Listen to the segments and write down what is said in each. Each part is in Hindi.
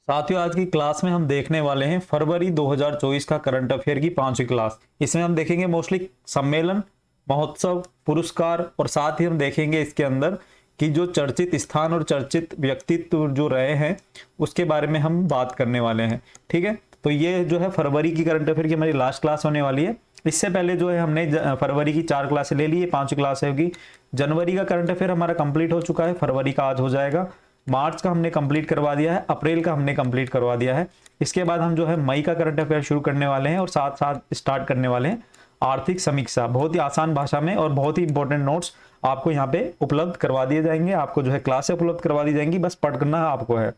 साथियों, आज की क्लास में हम देखने वाले हैं फरवरी 2024 का करंट अफेयर की 5वीं क्लास। इसमें हम देखेंगे मोस्टली सम्मेलन, महोत्सव, पुरस्कार और साथ ही हम देखेंगे इसके अंदर कि जो चर्चित स्थान और चर्चित व्यक्तित्व जो रहे हैं उसके बारे में हम बात करने वाले हैं। ठीक है, तो ये जो है फरवरी की करंट अफेयर की हमारी लास्ट क्लास होने वाली है। इससे पहले जो है हमने फरवरी की 4 क्लासें ले ली है, 5वीं क्लास होगी। जनवरी का करंट अफेयर हमारा कंप्लीट हो चुका है, फरवरी का आज हो जाएगा। मार्च का हमने कंप्लीट करवा दिया है, अप्रैल का हमने कंप्लीट करवा दिया है। इसके बाद हम जो है मई का करंट अफेयर शुरू करने वाले हैं और साथ साथ स्टार्ट करने वाले हैं आर्थिक समीक्षा। बहुत ही आसान भाषा में और बहुत ही इंपॉर्टेंट नोट्स आपको यहाँ पे उपलब्ध करवा दिए जाएंगे। आपको जो है क्लासें उपलब्ध करवा दी जाएंगी, बस पढ़ना आपको है।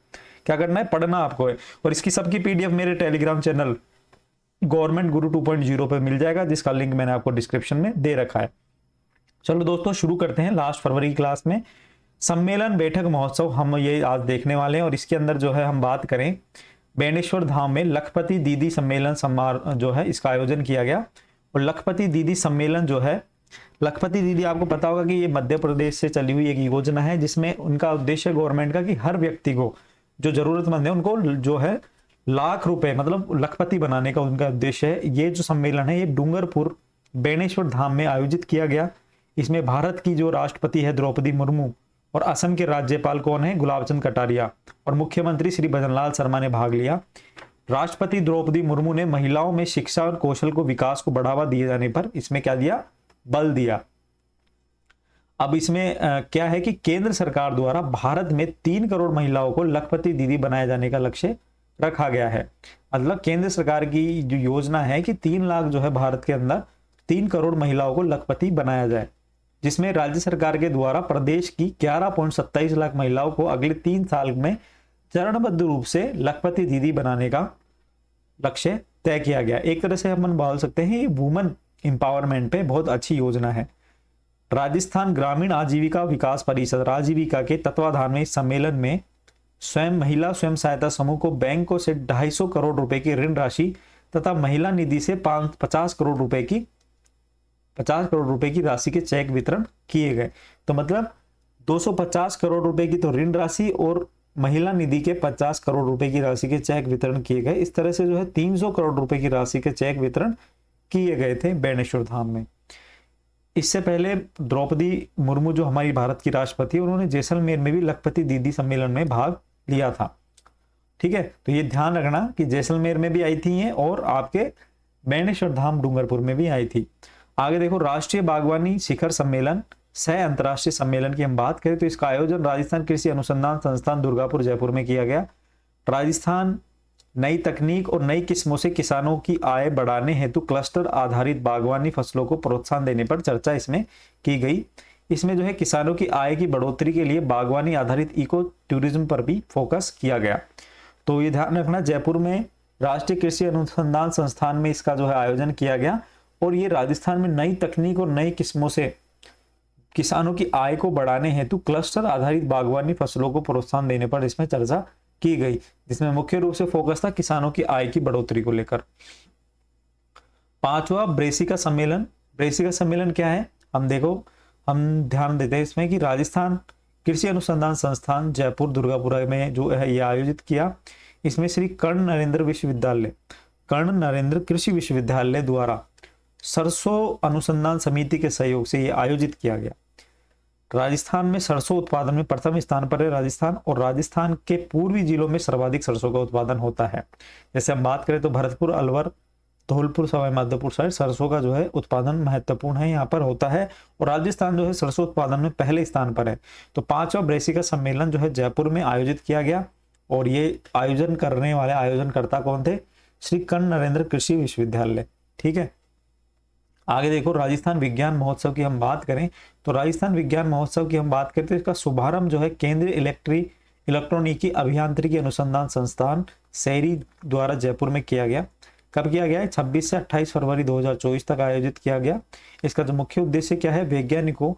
क्या करना है? पढ़ना आपको है। और इसकी सबकी पीडीएफ मेरे टेलीग्राम चैनल गवर्नमेंट गुरु 2.0 पे मिल जाएगा, जिसका लिंक मैंने आपको डिस्क्रिप्शन में दे रखा है। चलो दोस्तों, शुरू करते हैं। लास्ट फरवरी की क्लास में सम्मेलन, बैठक, महोत्सव हम ये आज देखने वाले हैं। और इसके अंदर जो है हम बात करें, बेनेश्वर धाम में लखपति दीदी सम्मेलन समारोह जो है इसका आयोजन किया गया। और लखपति दीदी सम्मेलन जो है, लखपति दीदी आपको पता होगा कि ये मध्य प्रदेश से चली हुई एक योजना है, जिसमें उनका उद्देश्य गवर्नमेंट का कि हर व्यक्ति को जो जरूरतमंद है उनको जो है लाख रुपए मतलब लखपति बनाने का उनका उद्देश्य है। ये जो सम्मेलन है ये डूंगरपुर बेनेश्वर धाम में आयोजित किया गया। इसमें भारत की जो राष्ट्रपति है द्रौपदी मुर्मू और असम के राज्यपाल कौन है? गुलाबचंद कटारिया और मुख्यमंत्री श्री भजनलाल शर्मा ने भाग लिया। राष्ट्रपति द्रौपदी मुर्मू ने महिलाओं में शिक्षा और कौशल को विकास को बढ़ावा दिए जाने पर इसमें क्या दिया? बल दिया। अब इसमें क्या है कि केंद्र सरकार द्वारा भारत में 3 करोड़ महिलाओं को लखपति दीदी बनाए जाने का लक्ष्य रखा गया है। मतलब केंद्र सरकार की जो योजना है कि 3 लाख जो है भारत के अंदर 3 करोड़ महिलाओं को लखपति बनाया जाए, जिसमें राज्य सरकार के द्वारा प्रदेश की 11.27 लाख महिलाओं को अगले 3 साल में चरणबद्ध रूप से लखपति दीदी बनाने का लक्ष्य तय किया गया। एक तरह से हम बोल सकते हैं ये वुमेन एम्पावरमेंट पे बहुत अच्छी योजना है। राजस्थान ग्रामीण आजीविका विकास परिषद राजीविका के तत्वाधान में इस सम्मेलन में महिला स्वयं सहायता समूह को बैंकों से 250 करोड़ रुपए की ऋण राशि तथा महिला निधि से 50 करोड़ रुपए की 50 करोड़ रुपए की राशि के चेक वितरण किए गए। तो मतलब 250 करोड़ रुपए की तो ऋण राशि और महिला निधि के 50 करोड़ रुपए की राशि के चेक वितरण किए गए। इस तरह से जो है 300 करोड़ रुपए की राशि के चेक वितरण किए गए थे बेनेश्वर धाम में। इससे पहले द्रौपदी मुर्मू जो हमारी भारत की राष्ट्रपति, उन्होंने जैसलमेर में भी लखपति दीदी सम्मेलन में भाग लिया था। ठीक है, तो ये ध्यान रखना कि जैसलमेर में भी आई थी ये और आपके बेनेश्वर धाम डूंगरपुर में भी आई थी। आगे देखो, राष्ट्रीय बागवानी शिखर सम्मेलन सह अंतरराष्ट्रीय सम्मेलन की हम बात करें तो इसका आयोजन राजस्थान कृषि अनुसंधान संस्थान दुर्गापुर जयपुर में किया गया। राजस्थान नई तकनीक और नई किस्मों से किसानों की आय बढ़ाने हेतु क्लस्टर आधारित बागवानी फसलों को प्रोत्साहन देने पर चर्चा इसमें की गई। इसमें जो है किसानों की आय की बढ़ोतरी के लिए बागवानी आधारित इको टूरिज्म पर भी फोकस किया गया। तो ये ध्यान रखना, जयपुर में राष्ट्रीय कृषि अनुसंधान संस्थान में इसका जो है आयोजन किया गया। और ये राजस्थान में नई तकनीक और नई किस्मों से किसानों की आय को बढ़ाने हेतु क्लस्टर आधारित बागवानी फसलों को प्रोत्साहन देने पर इसमें चर्चा की गई, जिसमें मुख्य रूप से फोकस था किसानों की आय की बढ़ोतरी को लेकर। 5वां ब्रेसिका सम्मेलन। ब्रेसिका सम्मेलन क्या है? हम ध्यान देते हैं इसमें कि राजस्थान कृषि अनुसंधान संस्थान जयपुर दुर्गापुरा में जो है यह आयोजित किया। इसमें श्री कर्ण नरेंद्र कृषि विश्वविद्यालय द्वारा सरसों अनुसंधान समिति के सहयोग से यह आयोजित किया गया। राजस्थान में सरसों उत्पादन में प्रथम स्थान पर है राजस्थान, और राजस्थान के पूर्वी जिलों में सर्वाधिक सरसों का उत्पादन होता है। जैसे हम बात करें तो भरतपुर, अलवर, धौलपुर, सवाई माधोपुर साइड सरसों का जो है उत्पादन महत्वपूर्ण है, यहाँ पर होता है। और राजस्थान जो है सरसों उत्पादन में पहले स्थान पर है। तो 5वां ब्रेसिका सम्मेलन जो है जयपुर में आयोजित किया गया। और ये आयोजन करने वाले आयोजनकर्ता कौन थे? श्री कर्ण नरेंद्र कृषि विश्वविद्यालय। ठीक है, आगे देखो, राजस्थान विज्ञान महोत्सव की हम बात करें तो राजस्थान विज्ञान महोत्सव की हम बात करते हैं, इसका शुभारंभ जो है केंद्रीय इलेक्ट्रॉनिकी अभियांत्रिकी अनुसंधान संस्थान शहरी द्वारा जयपुर में किया गया। कब किया गया है? 26 से 28 फरवरी 2024 तक आयोजित किया गया। इसका जो मुख्य उद्देश्य क्या है? वैज्ञानिकों,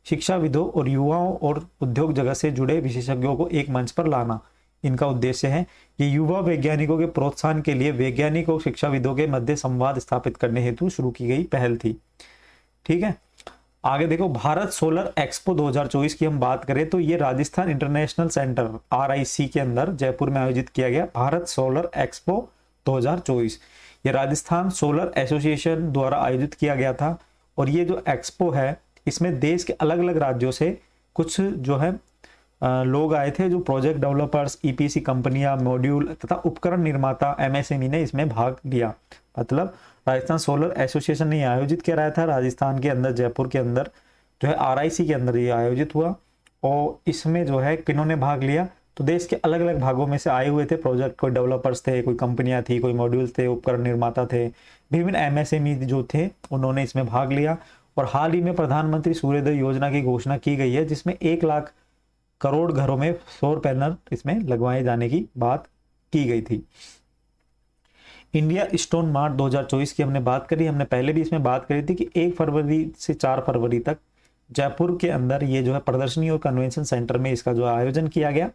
शिक्षाविदों और युवाओं और उद्योग जगत से जुड़े विशेषज्ञों को एक मंच पर लाना इनका उद्देश्य है। ये युवा वैज्ञानिकों के प्रोत्साहन के लिए वैज्ञानिक और शिक्षाविदों के मध्य संवाद स्थापित करने हेतु शुरू की गई पहल थी। ठीक है, आगे देखो, भारत सोलर एक्सपो 2024 की हम बात करें तो ये राजस्थान इंटरनेशनल सेंटर RIC के अंदर जयपुर में आयोजित किया गया भारत सोलर एक्सपो 2024। ये राजस्थान सोलर एसोसिएशन द्वारा आयोजित किया गया था। और ये जो एक्सपो है इसमें देश के अलग अलग राज्यों से कुछ जो है लोग आए थे, जो प्रोजेक्ट डेवलपर्स, EPC कंपनियां, मॉड्यूल तथा उपकरण निर्माता, MSME ने इसमें भाग लिया। मतलब राजस्थान सोलर एसोसिएशन ने आयोजित किया रहा था राजस्थान के अंदर, जयपुर के अंदर जो है RIC के अंदर ये आयोजित हुआ। और इसमें जो है किन्होंने भाग लिया, तो देश के अलग अलग भागों में से आए हुए थे प्रोजेक्ट, कोई डेवलपर्स थे, कोई कंपनियां थी, कोई मॉड्यूल थे, उपकरण निर्माता थे, विभिन्न MSME जो थे उन्होंने इसमें भाग लिया। और हाल ही में प्रधानमंत्री सूर्योदय योजना की घोषणा की गई है, जिसमें 1 लाख करोड़ घरों में सौर पैनल इसमें लगवाए जाने की बात की गई थी। इंडिया स्टोन मार्ट 2024 की हमने बात करी, हमने पहले भी इसमें बात करी थी कि 1 फरवरी से 4 फरवरी तक जयपुर के अंदर ये जो है प्रदर्शनी और कन्वेंशन सेंटर में इसका जो आयोजन किया गया।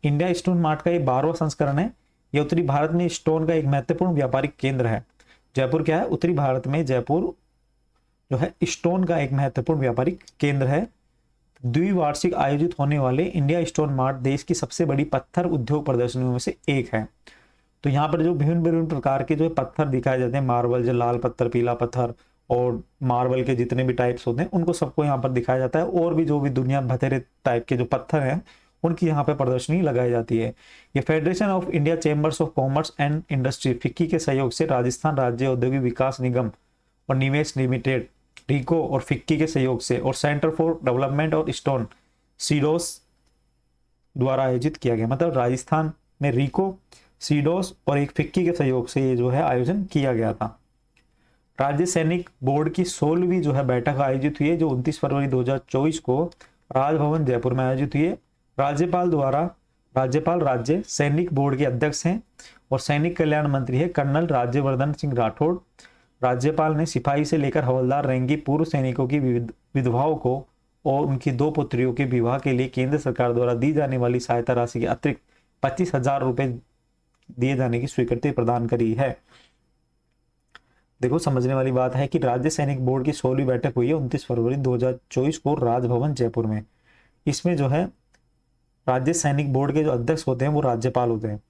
इंडिया स्टोन मार्ट का ये 12वां संस्करण है। ये उत्तरी भारत में स्टोन का एक महत्वपूर्ण व्यापारिक केंद्र है। जयपुर क्या है, उत्तरी भारत में जयपुर जो है स्टोन का एक महत्वपूर्ण व्यापारिक केंद्र है। द्विवार्षिक आयोजित होने वाले इंडिया स्टोन मार्ट देश की सबसे बड़ी पत्थर उद्योग प्रदर्शनियों में से एक है। तो यहाँ पर जो विभिन्न विभिन्न प्रकार के जो पत्थर दिखाए जाते हैं, मार्बल, जो लाल पत्थर, पीला पत्थर और मार्बल के जितने भी टाइप्स होते हैं उनको सबको यहाँ पर दिखाया जाता है। और भी जो भी दुनिया भतेरे टाइप के जो पत्थर हैं उनकी यहाँ पे प्रदर्शनी लगाई जाती है। ये federation of India chambers of commerce and industry FICCI के सहयोग से राजस्थान राज्य औद्योगिक विकास निगम और निवेश लिमिटेड रिको और फिक्की के सहयोग से और सेंटर फॉर डेवलपमेंट और स्टोन सीडोस द्वारा आयोजित किया गया। मतलब राजस्थान में रिको, सीडोस और एक फिक्की के सहयोग से ये जो है आयोजन किया गया था। राज्य सैनिक बोर्ड की 16वीं जो है बैठक आयोजित हुई है, जो 29 फरवरी 2024 को राजभवन जयपुर में आयोजित हुई है। राज्यपाल राज्य सैनिक बोर्ड के अध्यक्ष हैं और सैनिक कल्याण मंत्री है कर्नल राज्यवर्धन सिंह राठौड़। राज्यपाल ने सिपाही से लेकर हवलदार रैंक की पूर्व सैनिकों की विधवाओं को और उनकी 2 पुत्रियों के विवाह के लिए केंद्र सरकार द्वारा दी जाने वाली सहायता राशि के अतिरिक्त 25,000 रुपए दिए जाने की स्वीकृति प्रदान करी है। देखो, समझने वाली बात है कि राज्य सैनिक बोर्ड की 16वीं बैठक हुई है 29 फरवरी 2024 को राजभवन जयपुर में। इसमें जो है राज्य सैनिक बोर्ड के जो अध्यक्ष होते हैं वो राज्यपाल होते हैं।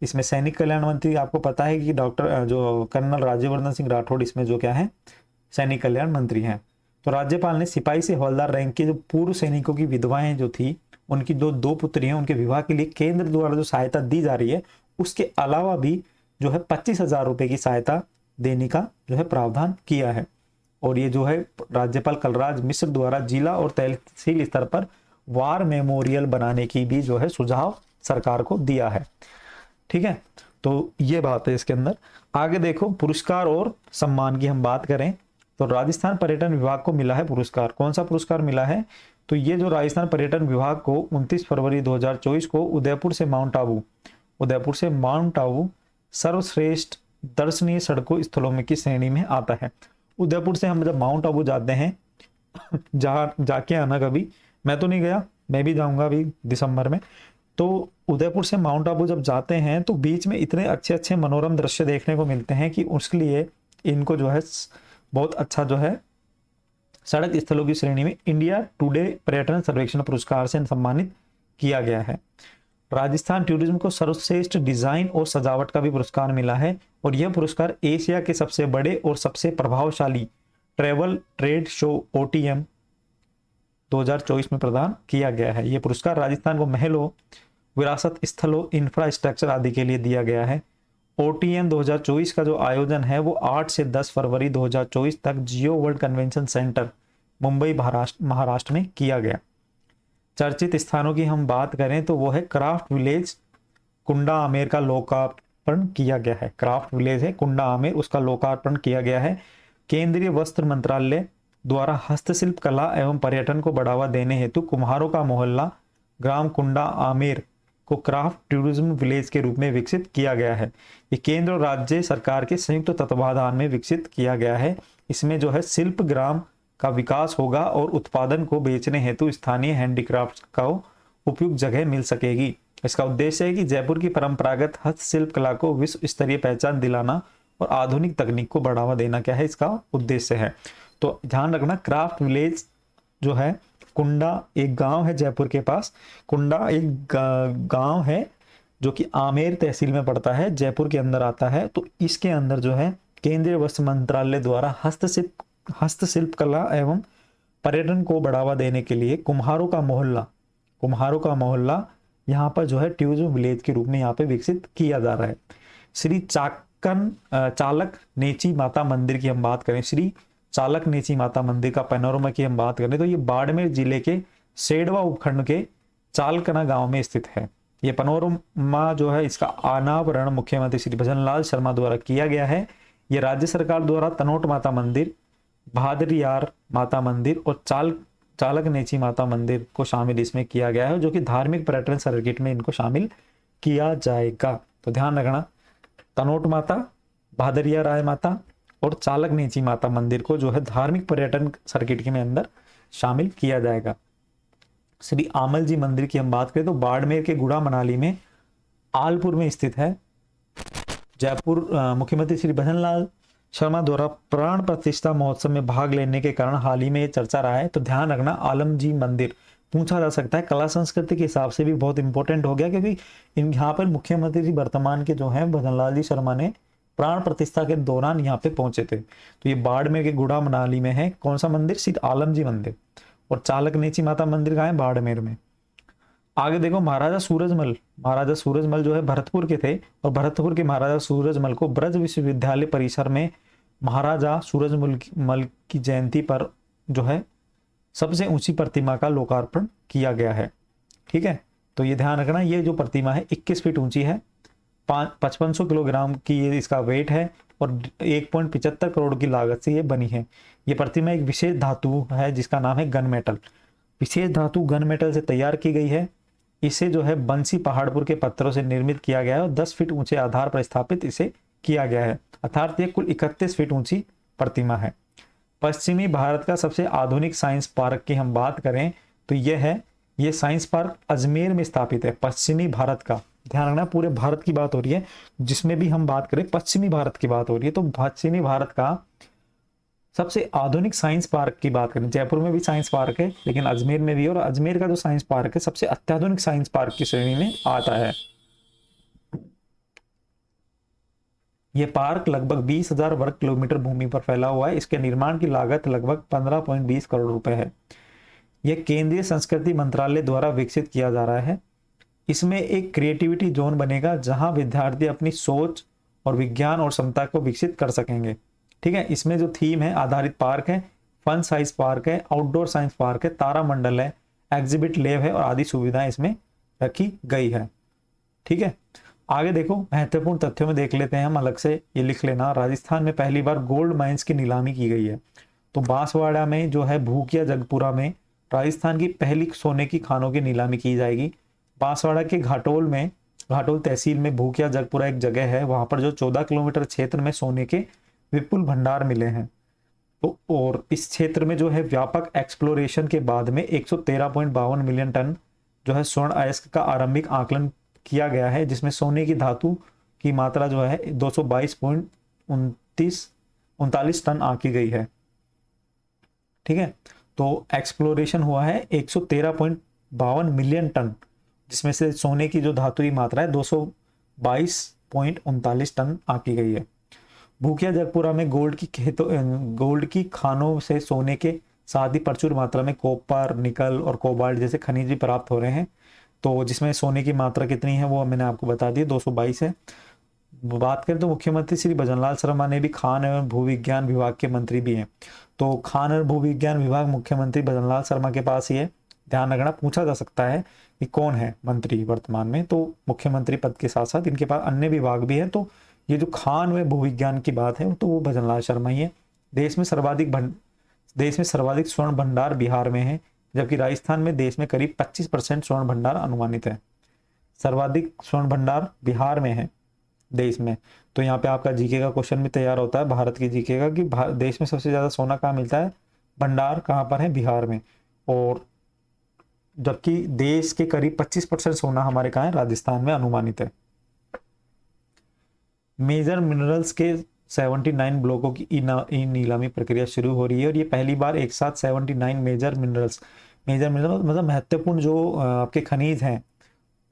इसमें सैनिक कल्याण मंत्री आपको पता है कि डॉक्टर जो कर्नल राज्यवर्धन सिंह राठौड़ इसमें जो क्या है सैनिक कल्याण मंत्री हैं। तो राज्यपाल ने सिपाही से हवलदार रैंक के जो पूर्व सैनिकों की विधवाएं जो थी उनकी 2 पुत्री हैं, उनके विवाह के लिए केंद्र द्वारा जो सहायता दी जा रही है उसके अलावा भी जो है 25,000 रुपए की सहायता देने का जो है प्रावधान किया है। और ये जो है राज्यपाल कलराज मिश्र द्वारा जिला और तहसील स्तर पर वार मेमोरियल बनाने की भी जो है सुझाव सरकार को दिया है। ठीक है, तो ये बात है इसके अंदर। आगे देखो, पुरस्कार और सम्मान की हम बात करें तो राजस्थान पर्यटन विभाग को मिला है पुरस्कार। कौन सा पुरस्कार मिला है, तो ये जो राजस्थान पर्यटन विभाग को 29 फरवरी 2024 को उदयपुर से माउंट आबू सर्वश्रेष्ठ दर्शनीय सड़कों स्थलों में की श्रेणी में आता है। उदयपुर से हम जब माउंट आबू जाते हैं जहाँ जाके आना, कभी मैं तो नहीं गया, मैं भी जाऊंगा अभी दिसंबर में। तो उदयपुर से माउंट आबू जब जाते हैं तो बीच में इतने अच्छे अच्छे मनोरम दृश्य देखने को मिलते हैं कि उसके लिए इनको जो है बहुत अच्छा जो है सड़क स्थलों की श्रेणी में इंडिया टुडे पर्यटन सर्वेक्षण पुरस्कार से सम्मानित किया गया है। राजस्थान टूरिज्म को सर्वश्रेष्ठ डिजाइन और सजावट का भी पुरस्कार मिला है और यह पुरस्कार एशिया के सबसे बड़े और सबसे प्रभावशाली ट्रेवल ट्रेड शो OTM 2024 में प्रदान किया गया है। यह पुरस्कार राजस्थान को महलों, विरासत स्थलों, इंफ्रास्ट्रक्चर आदि के लिए दिया गया है। OTM 2024 का जो आयोजन है वो 8 से 10 फरवरी 2024 तक Jio world convention centre Mumbai Maharashtra में किया गया। चर्चित स्थानों की हम बात करें तो वो है क्राफ्ट विलेज कुंडा आमेर का लोकार्पण किया गया है। क्राफ्ट विलेज है कुंडा आमेर, उसका लोकार्पण किया गया है। केंद्रीय वस्त्र मंत्रालय द्वारा हस्तशिल्प कला एवं पर्यटन को बढ़ावा देने हेतु कुम्हारों का मोहल्ला ग्राम कुंडा आमेर को क्राफ्ट टूरिज्म विलेज के रूप में विकसित किया गया है। ये केंद्र और राज्य सरकार के संयुक्त तत्वाधान में विकसित किया गया है। इसमें जो है शिल्प ग्राम का विकास होगा और उत्पादन को बेचने हेतु स्थानीय हैंडीक्राफ्ट का उपयुक्त जगह मिल सकेगी। इसका उद्देश्य है कि जयपुर की परंपरागत हस्तशिल्प कला को विश्व स्तरीय पहचान दिलाना और आधुनिक तकनीक को बढ़ावा देना क्या है इसका उद्देश्य है। तो ध्यान रखना, क्राफ्ट विलेज जो है कुंडा एक गांव है जयपुर के पास। कुंडा एक गांव है जो कि आमेर तहसील में पड़ता है, जयपुर के अंदर आता है। तो इसके अंदर जो है केंद्रीय वस्त्र मंत्रालय द्वारा हस्तशिल्प कला एवं पर्यटन को बढ़ावा देने के लिए कुम्हारों का मोहल्ला यहाँ पर जो है टूरिज्म विलेज के रूप में यहाँ पे विकसित किया जा रहा है। श्री चालक नेची माता मंदिर की हम बात करें, श्री चालक नेची माता मंदिर का पैनोरमा की हम बात करें तो ये बाड़मेर जिले के सेडवा उपखंड के चालकना गांव में स्थित है। ये पैनोरमा जो है इसका अनावरण मुख्यमंत्री श्री भजनलाल शर्मा द्वारा किया गया है। ये राज्य सरकार द्वारा तनोट माता मंदिर, भादरियार माता मंदिर और चालक नेची माता मंदिर को शामिल इसमें किया गया है, जो कि धार्मिक पर्यटन सर्किट में इनको शामिल किया जाएगा। तो ध्यान रखना, तनोट माता, भादरिया राय माता और चालक नेची माता मंदिर को जो है धार्मिक पर्यटन सर्किट के में अंदर शामिल किया जाएगा। श्री आमल जी मंदिर की हम बात करें तो बाड़मेर के गुड़ा मनाली में आलपुर में स्थित है। जयपुर मुख्यमंत्री श्री भजनलाल शर्मा द्वारा प्राण प्रतिष्ठा महोत्सव में भाग लेने के कारण हाल ही में ये चर्चा रहा है। तो ध्यान रखना, आलम जी मंदिर पूछा जा सकता है, कला संस्कृति के हिसाब से भी बहुत इंपॉर्टेंट हो गया, क्योंकि यहाँ पर मुख्यमंत्री जी वर्तमान के जो है भजनलाल जी शर्मा ने प्राण प्रतिष्ठा के दौरान यहाँ पे पहुंचे थे। तो ये बाड़मेर के गुड़ा मनाली में है। कौन सा मंदिर? श्री आलम जी मंदिर। और चालक नेची माता मंदिर कहाँ है? बाड़मेर में। आगे देखो, महाराजा सूरजमल जो है भरतपुर के थे और भरतपुर के महाराजा सूरजमल को ब्रज विश्वविद्यालय परिसर में महाराजा सूरजमल की जयंती पर जो है सबसे ऊंची प्रतिमा का लोकार्पण किया गया है। ठीक है, तो ये ध्यान रखना, ये जो प्रतिमा है 21 फीट ऊंची है, 5500 किलोग्राम की ये इसका वेट है और 1.75 करोड़ की लागत से ये बनी है। ये प्रतिमा एक विशेष धातु है जिसका नाम है गन मेटल। विशेष धातु गन मेटल से तैयार की गई है। इसे जो है बंसी पहाड़पुर के पत्थरों से निर्मित किया गया है और 10 फीट ऊंचे आधार पर स्थापित इसे किया गया है, अर्थात ये कुल 31 फीट ऊंची प्रतिमा है। पश्चिमी भारत का सबसे आधुनिक साइंस पार्क की हम बात करें तो ये साइंस पार्क अजमेर में स्थापित है। पश्चिमी भारत का, ध्यान रखना, पूरे भारत की बात हो रही है, जिसमें भी हम बात करें पश्चिमी भारत की बात हो रही है। तो पश्चिमी भारत का सबसे आधुनिक साइंस पार्क की बात करें, जयपुर में भी साइंस पार्क है लेकिन अजमेर में भी, और अजमेर का जो साइंस पार्क है सबसे अत्याधुनिक साइंस पार्क की श्रेणी में आता है। यह पार्क लगभग 20,000 वर्ग किलोमीटर भूमि पर फैला हुआ है। इसके निर्माण की लागत लगभग 15.20 करोड़ रुपए है। यह केंद्रीय संस्कृति मंत्रालय द्वारा विकसित किया जा रहा है। इसमें एक क्रिएटिविटी जोन बनेगा जहां विद्यार्थी अपनी सोच और विज्ञान और क्षमता को विकसित कर सकेंगे। ठीक है, इसमें जो थीम है आधारित पार्क है, फन साइंस पार्क है, आउटडोर साइंस पार्क है, तारा मंडल है, एग्जिबिट लैब है और आदि सुविधाएं इसमें रखी गई है। ठीक है, आगे देखो, महत्वपूर्ण तथ्यों में देख लेते हैं हम, अलग से ये लिख लेना। राजस्थान में पहली बार गोल्ड माइंस की नीलामी की गई है। तो बांसवाड़ा में जो है भूकिया जगपुरा में राजस्थान की पहली सोने की खानों की नीलामी की जाएगी। बांसवाड़ा के घाटोल तहसील में भूकिया जगपुरा एक जगह है, वहां पर जो 14 किलोमीटर क्षेत्र में सोने के विपुल भंडार मिले हैं। तो और इस क्षेत्र में जो है व्यापक एक्सप्लोरेशन के बाद में 113.52 मिलियन टन जो है स्वर्ण अयस्क का आरंभिक आकलन किया गया है, जिसमें सोने की धातु की मात्रा जो है 222.39 टन आंकी गई है। ठीक है, तो एक्सप्लोरेशन हुआ है 113.52 मिलियन टन, जिसमें से सोने की जो धातु की मात्रा है 222.39 टन आंकी गई है। भूकिया जगपुरा में गोल्ड की खानों से सोने के साथ ही प्रचुर मात्रा में कॉपर, निकल और कोबाल्ट जैसे खनिज भी प्राप्त हो रहे हैं। तो जिसमें सोने की मात्रा कितनी है वो मैंने आपको बता दी, 222 है। बात करें तो मुख्यमंत्री श्री भजनलाल शर्मा ने भी खान एवं भूविज्ञान विभाग के मंत्री भी हैं। तो खान और भूविज्ञान विभाग मुख्यमंत्री भजनलाल शर्मा के पास ही है। ध्यान रखना, पूछा जा सकता है कि कौन है मंत्री वर्तमान में। तो मुख्यमंत्री पद के साथ साथ इनके पास अन्य विभाग भी है। तो ये जो खान व भूविज्ञान की बात है तो वो भजनलाल शर्मा ही है। देश में सर्वाधिक स्वर्ण भंडार बिहार में है, जबकि राजस्थान में देश में करीब 25% स्वर्ण भंडार अनुमानित है। सर्वाधिक स्वर्ण भंडार बिहार में है देश में। तो यहाँ पे आपका जीके का क्वेश्चन भी तैयार होता है, भारत की जीके का, कि देश में सबसे ज्यादा सोना कहाँ मिलता है, भंडार कहाँ पर है, बिहार में। और जबकि देश के करीब 25% सोना हमारे कहाँ है, राजस्थान में अनुमानित है। मेजर मिनरल्स के 79 ब्लॉकों की ई नीलामी प्रक्रिया शुरू हो रही है और ये पहली बार एक साथ 79 मेजर मिनरल्स मतलब महत्वपूर्ण जो आपके खनिज हैं,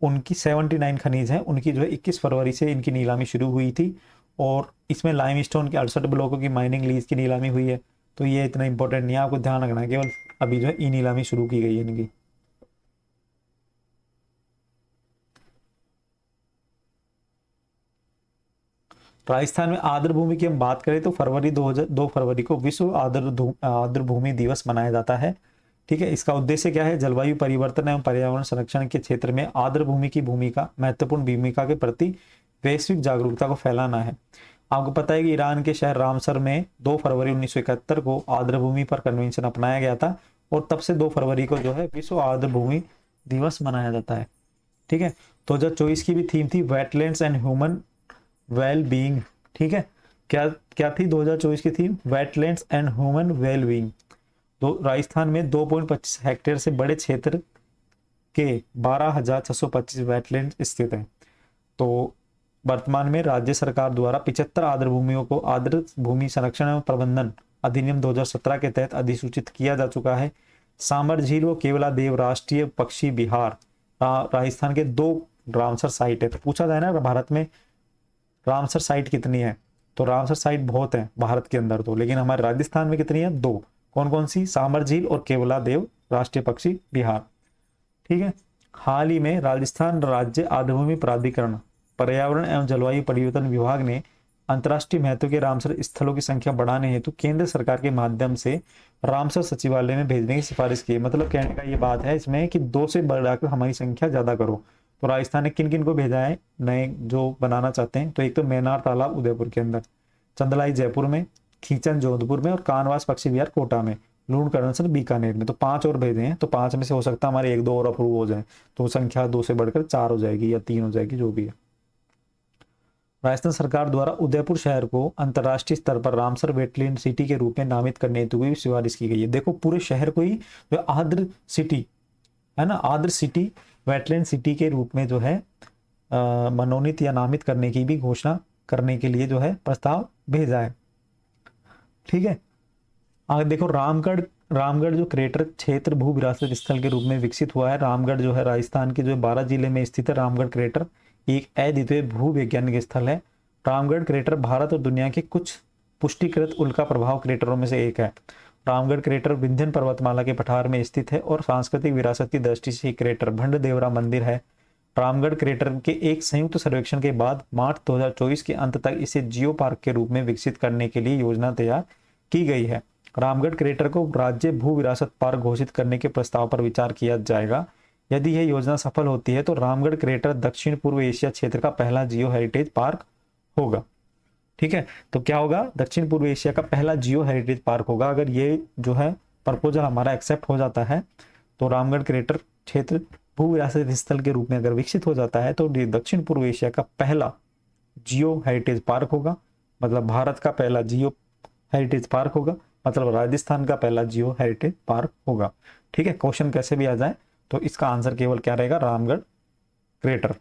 उनकी 79 खनिज हैं, उनकी जो है 21 फरवरी से इनकी नीलामी शुरू हुई थी। और इसमें लाइमस्टोन के 68 ब्लॉकों की माइनिंग लीज की नीलामी हुई है। तो ये इतना इंपॉर्टेंट नहीं है, आपको ध्यान रखना है, केवल अभी जो है ई नीलामी शुरू की गई है इनकी। राजस्थान में आर्द्र भूमि की हम बात करें तो 2 फरवरी को विश्व आर्द्र भूमि दिवस मनाया जाता है। ठीक है, इसका उद्देश्य क्या है? जलवायु परिवर्तन एवं पर्यावरण संरक्षण के क्षेत्र में आर्द्र भूमि की भूमिका, महत्वपूर्ण भूमिका के प्रति वैश्विक जागरूकता को फैलाना है। आपको पता है कि ईरान के शहर रामसर में 2 फरवरी 1971 को आर्द्र भूमि पर कन्वेंशन अपनाया गया था और तब से 2 फरवरी को जो है विश्व आर्द्र भूमि दिवस मनाया जाता है। ठीक है, 2024 की भी थीम थी wetlands and human well being. ठीक है, क्या क्या थी 2024 की theme? Wetlands and human well being. तो राजस्थान में 2.25 हेक्टेयर से बड़े क्षेत्र के 12,625 वेटलैंड स्थित हैं। तो वर्तमान में राज्य सरकार द्वारा 75 आर्द्र भूमियों को आर्द्र भूमि संरक्षण एवं प्रबंधन अधिनियम 2017 के तहत अधिसूचित किया जा चुका है। सामर झील व केवला देव राष्ट्रीय पक्षी विहार राजस्थान के 2 रामसर साइट है। तो पूछा जाए ना भारत में रामसर साइट कितनी है, तो रामसर साइट बहुत है भारत के अंदर तो, लेकिन हमारे राजस्थान में कितनी है? 2। कौन कौन सी? सामर झील और केवला देव राष्ट्रीय पक्षी विहार। ठीक है, हाल ही में राजस्थान राज्य आर्द्रभूमि प्राधिकरण, पर्यावरण एवं जलवायु परिवर्तन विभाग ने अंतर्राष्ट्रीय महत्व के रामसर स्थलों की संख्या बढ़ाने हेतु केंद्र सरकार के माध्यम से रामसर सचिवालय में भेजने की सिफारिश की है। मतलब कहने का ये बात है इसमें कि 2 से बढ़ाकर हमारी संख्या ज्यादा करो। तो राजस्थान ने किन किन को भेजा है नए जो बनाना चाहते हैं? तो एक तो मैनार तालाब उदयपुर के अंदर, चंदलाई जयपुर में, खींचन जोधपुर में और कानवास पक्षी विहार कोटा में, लूण करनसर बीकानेर में। तो 5 और भेजे हैं, तो 5 में से हो सकता है हमारे 1-2 और अप्रूव हो जाए, तो संख्या 2 से बढ़कर 4 हो जाएगी या 3 हो जाएगी, जो भी है। राजस्थान सरकार द्वारा उदयपुर शहर को अंतर्राष्ट्रीय स्तर पर रामसर वेटलैंड सिटी के रूप में नामित करने हेतु भी सिफारिश की गई है। देखो पूरे शहर को ही जो आर्द्र सिटी है ना, आर्द्र सिटी वेटलैंड सिटी के रूप में जो है मनोनीत या नामित करने की भी घोषणा करने के लिए जो है प्रस्ताव भेजा है। ठीक है, आगे देखो रामगढ़ जो क्रेटर क्षेत्र भू विरासत स्थल के रूप में विकसित हुआ है। रामगढ़ जो है राजस्थान के जो 12 जिले में स्थित है। रामगढ़ क्रेटर एक अद्वितीय भू वैज्ञानिक स्थल है। रामगढ़ क्रेटर भारत और दुनिया के कुछ पुष्टिकृत उल्का प्रभाव क्रेटरों में से एक है। रामगढ़ क्रेटर विंध्य पर्वतमाला के पठार में स्थित है और सांस्कृतिक विरासत की दृष्टि से क्रेटर भंड देवरा मंदिर है। रामगढ़ क्रेटर के एक संयुक्त सर्वेक्षण के बाद मार्च 2024 के अंत तक इसे जियो पार्क के रूप में विकसित करने के लिए योजना तैयार की गई है। रामगढ़ क्रेटर को राज्य भू विरासत पार्क घोषित करने के प्रस्ताव पर विचार किया जाएगा। यदि यह योजना सफल होती है तो रामगढ़ क्रेटर दक्षिण पूर्व एशिया क्षेत्र का पहला जियो हेरिटेज पार्क होगा। ठीक है, तो क्या होगा? दक्षिण पूर्व एशिया का पहला जियो हेरिटेज पार्क होगा। अगर ये जो है प्रपोजल हमारा एक्सेप्ट हो जाता है तो रामगढ़ क्रेटर क्षेत्र भू विरासत स्थल के रूप में अगर विकसित हो जाता है तो दक्षिण पूर्व एशिया का पहला जियो हेरिटेज पार्क होगा। मतलब भारत का पहला जियो हेरिटेज पार्क होगा, मतलब राजस्थान का पहला जियो हेरिटेज पार्क होगा। ठीक है, क्वेश्चन कैसे भी आ जाए तो इसका आंसर केवल क्या रहेगा? रामगढ़ क्रेटर।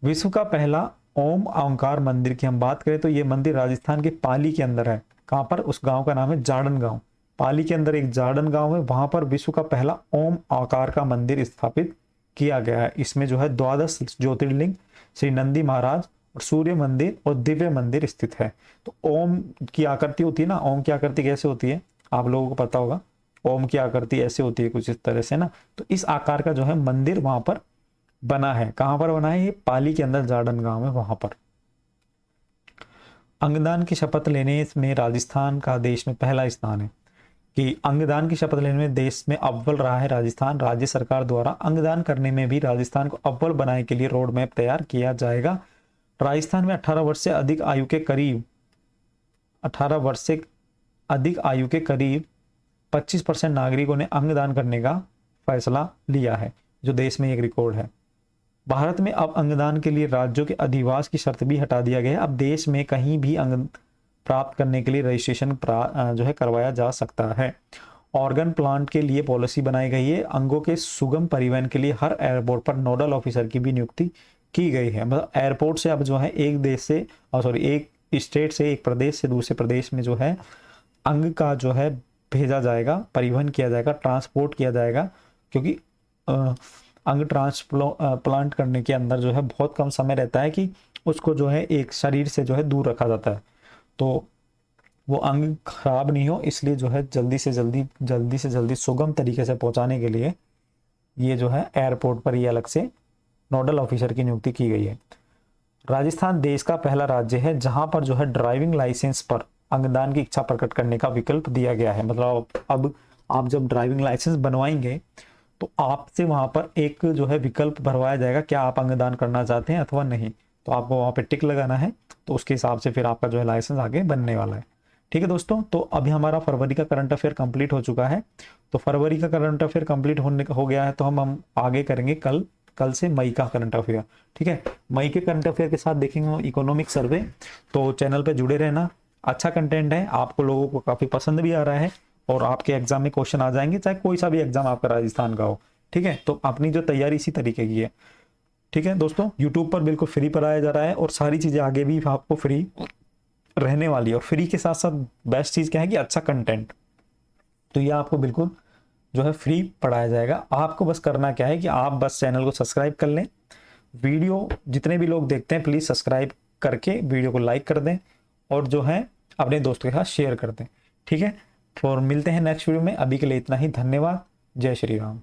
विश्व का पहला ओम ओंकार मंदिर की हम बात करें तो ये मंदिर राजस्थान के पाली के अंदर है। कहां पर? उस गांव का नाम है जाडन गांव। पाली के अंदर एक जाडन गांव है, वहां पर विश्व का पहला ओम आकार का मंदिर स्थापित किया गया है। इसमें जो है 12 ज्योतिर्लिंग, श्री नंदी महाराज और सूर्य मंदिर और दिव्य मंदिर स्थित है। तो ओम की आकृति होती है ना, ओम की आकृति कैसे होती है आप लोगों को पता होगा। ओम की आकृति ऐसे होती है कुछ इस तरह से ना। तो इस आकार का जो है मंदिर वहां पर बना है। कहां पर बना है? ये पाली के अंदर जाडन गांव है, वहां पर। अंगदान की शपथ लेने में राजस्थान का देश में पहला स्थान है। कि अंगदान की शपथ लेने में देश में अव्वल रहा है राजस्थान। राज्य सरकार द्वारा अंगदान करने में भी राजस्थान को अव्वल बनाने के लिए रोड मैप तैयार किया जाएगा। राजस्थान में 18 वर्ष से अधिक आयु के करीब 25% नागरिकों ने अंगदान करने का फैसला लिया है, जो देश में एक रिकॉर्ड है। भारत में अब अंगदान के लिए राज्यों के अधिवास की शर्त भी हटा दिया गया है। अब देश में कहीं भी अंग प्राप्त करने के लिए रजिस्ट्रेशन जो है करवाया जा सकता है। ऑर्गन प्लांट के लिए पॉलिसी बनाई गई है। अंगों के सुगम परिवहन के लिए हर एयरपोर्ट पर नोडल ऑफिसर की भी नियुक्ति की गई है। मतलब एयरपोर्ट से अब जो है एक देश से एक स्टेट से, एक प्रदेश से दूसरे प्रदेश में जो है अंग का जो है भेजा जाएगा, परिवहन किया जाएगा, ट्रांसपोर्ट किया जाएगा, क्योंकि अंग ट्रांसप्लांट करने के अंदर जो है बहुत कम समय रहता है कि उसको जो है एक शरीर से जो है दूर रखा जाता है, तो वो अंग खराब नहीं हो, इसलिए जो है जल्दी से जल्दी सुगम तरीके से पहुंचाने के लिए ये जो है एयरपोर्ट पर ये अलग से नोडल ऑफिसर की नियुक्ति की गई है। राजस्थान देश का पहला राज्य है जहां पर जो है ड्राइविंग लाइसेंस पर अंगदान की इच्छा प्रकट करने का विकल्प दिया गया है। मतलब अब आप जब ड्राइविंग लाइसेंस बनवाएंगे तो आपसे वहां पर एक जो है विकल्प भरवाया जाएगा, क्या आप अंगदान करना चाहते हैं अथवा नहीं, तो आपको वहां पे टिक लगाना है, तो उसके हिसाब से फिर आपका जो है लाइसेंस आगे बनने वाला है। ठीक है दोस्तों, तो अभी हमारा फरवरी का करंट अफेयर कंप्लीट हो चुका है। तो फरवरी का करंट अफेयर कंप्लीट हो गया है, तो हम आगे करेंगे कल से मई का करंट अफेयर। ठीक है, मई के करंट अफेयर के साथ देखेंगे इकोनॉमिक सर्वे, तो चैनल पे जुड़े रहना। अच्छा कंटेंट है, आपको लोगों को काफी पसंद भी आ रहा है और आपके एग्जाम में क्वेश्चन आ जाएंगे, चाहे कोई सा भी एग्जाम आपका राजस्थान का हो। ठीक है, तो अपनी जो तैयारी इसी तरीके की है। ठीक है दोस्तों, यूट्यूब पर बिल्कुल फ्री पढ़ाया जा रहा है और सारी चीजें आगे भी आपको फ्री रहने वाली है, और फ्री के साथ साथ बेस्ट चीज क्या है कि अच्छा कंटेंट, तो ये आपको बिल्कुल जो है फ्री पढ़ाया जाएगा। आपको बस करना क्या है कि आप बस चैनल को सब्सक्राइब कर लें, वीडियो जितने भी लोग देखते हैं प्लीज सब्सक्राइब करके वीडियो को लाइक कर दें और जो है अपने दोस्तों के साथ शेयर कर दें। ठीक है, और मिलते हैं नेक्स्ट वीडियो में, अभी के लिए इतना ही, धन्यवाद, जय श्री राम।